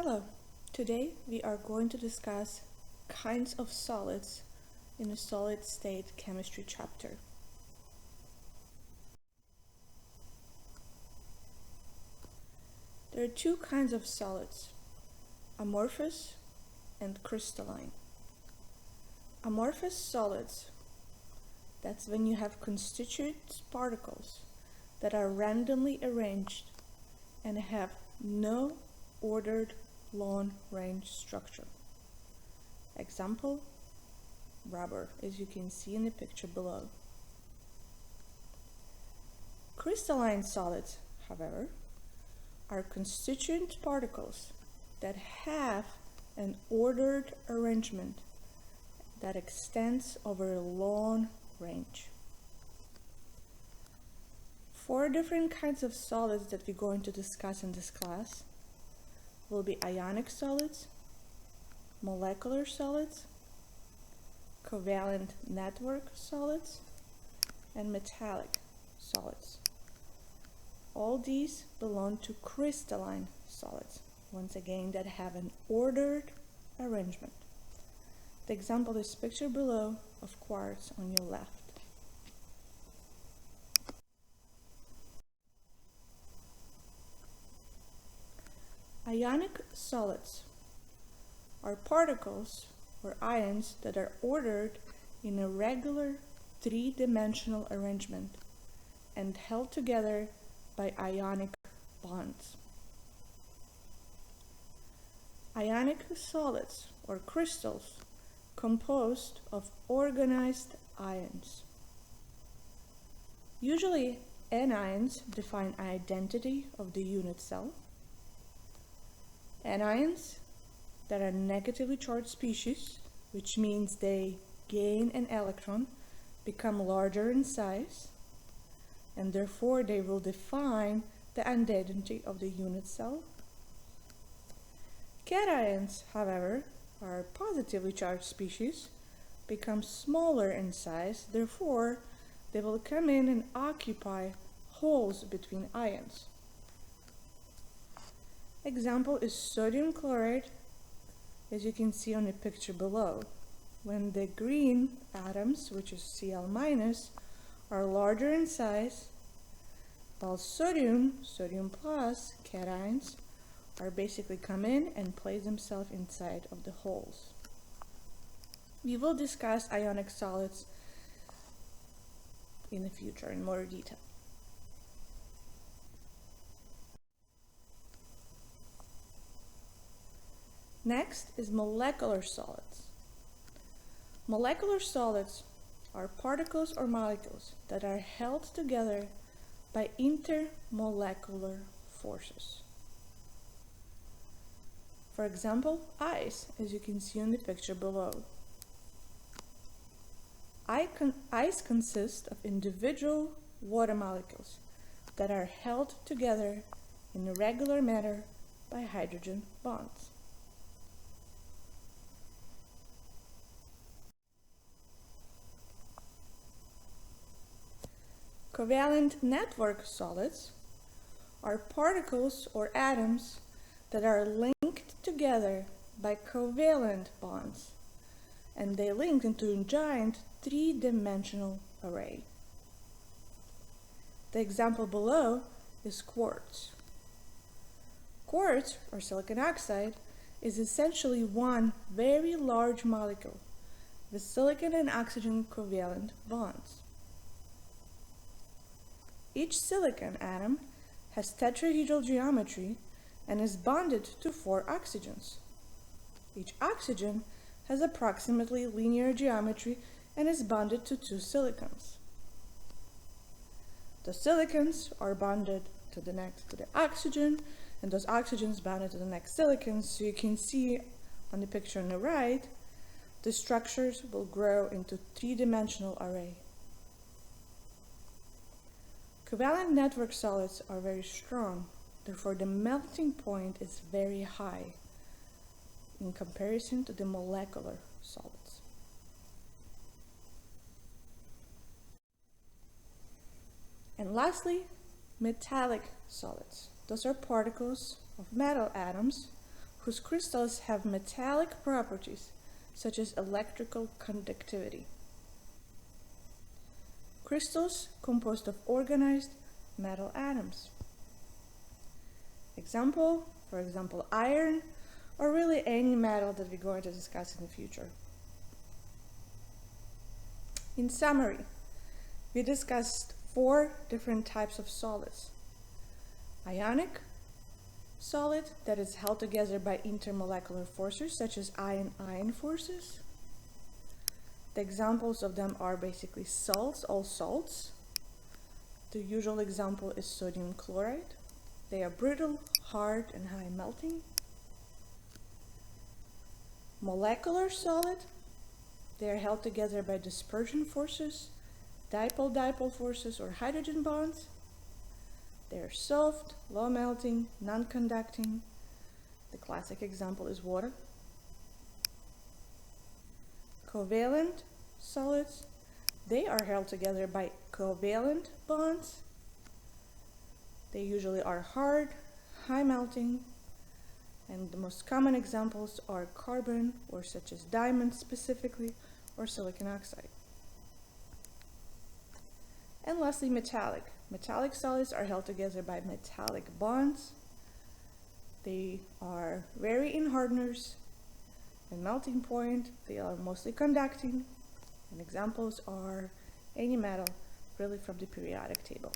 Hello, today we are going to discuss kinds of solids in the solid state chemistry chapter. There are two kinds of solids, amorphous and crystalline. Amorphous solids, that's when you have constituent particles that are randomly arranged and have no ordered long-range structure. Example, rubber, as you can see in the picture below. Crystalline solids, however, are constituent particles that have an ordered arrangement that extends over a long range. Four different kinds of solids that we're going to discuss in this class will be ionic solids, molecular solids, covalent network solids, and metallic solids. All these belong to crystalline solids, once again, that have an ordered arrangement. The example is pictured below of quartz on your left. Ionic solids are particles or ions that are ordered in a regular three-dimensional arrangement and held together by ionic bonds. Ionic solids or crystals composed of organized ions. Usually, anions define identity of the unit cell. Anions that are negatively charged species, which means they gain an electron, become larger in size, and therefore they will define the identity of the unit cell. Cations, however, are positively charged species, become smaller in size, therefore they will come in and occupy holes between ions. Example is sodium chloride, as you can see on the picture below, when the green atoms, which is Cl-, are larger in size, while sodium plus cations are basically come in and place themselves inside of the holes. We will discuss ionic solids in the future in more detail. Next is molecular solids. Molecular solids are particles or molecules that are held together by intermolecular forces. For example, ice, as you can see in the picture below. Ice consists of individual water molecules that are held together in a regular manner by hydrogen bonds. Covalent network solids are particles or atoms that are linked together by covalent bonds, and they link into a giant three-dimensional array. The example below is quartz. Quartz, or silicon oxide, is essentially one very large molecule with silicon and oxygen covalent bonds. Each silicon atom has tetrahedral geometry and is bonded to 4 oxygens. Each oxygen has approximately linear geometry and is bonded to 2 silicons. The silicons are bonded to the oxygen, and those oxygens bonded to the next silicon. So you can see on the picture on the right, the structures will grow into three-dimensional array. Covalent network solids are very strong, therefore the melting point is very high in comparison to the molecular solids. And lastly, metallic solids. Those are particles of metal atoms whose crystals have metallic properties such as electrical conductivity. Crystals composed of organized metal atoms. For example, iron, or really any metal that we're going to discuss in the future. In summary, we discussed 4 different types of solids. Ionic solid, that is held together by intermolecular forces such as ion-ion forces. The examples of them are basically salts, all salts. The usual example is sodium chloride. They are brittle, hard, and high melting. Molecular solid, they are held together by dispersion forces, dipole-dipole forces, or hydrogen bonds. They are soft, low melting, non-conducting. The classic example is water. Covalent solids, they are held together by covalent bonds. They usually are hard, high melting, and the most common examples are carbon, or such as diamond specifically, or silicon oxide. And lastly, metallic. Metallic solids are held together by metallic bonds. They are very in hardness and melting point. They are mostly conducting, and examples are any metal really from the periodic table.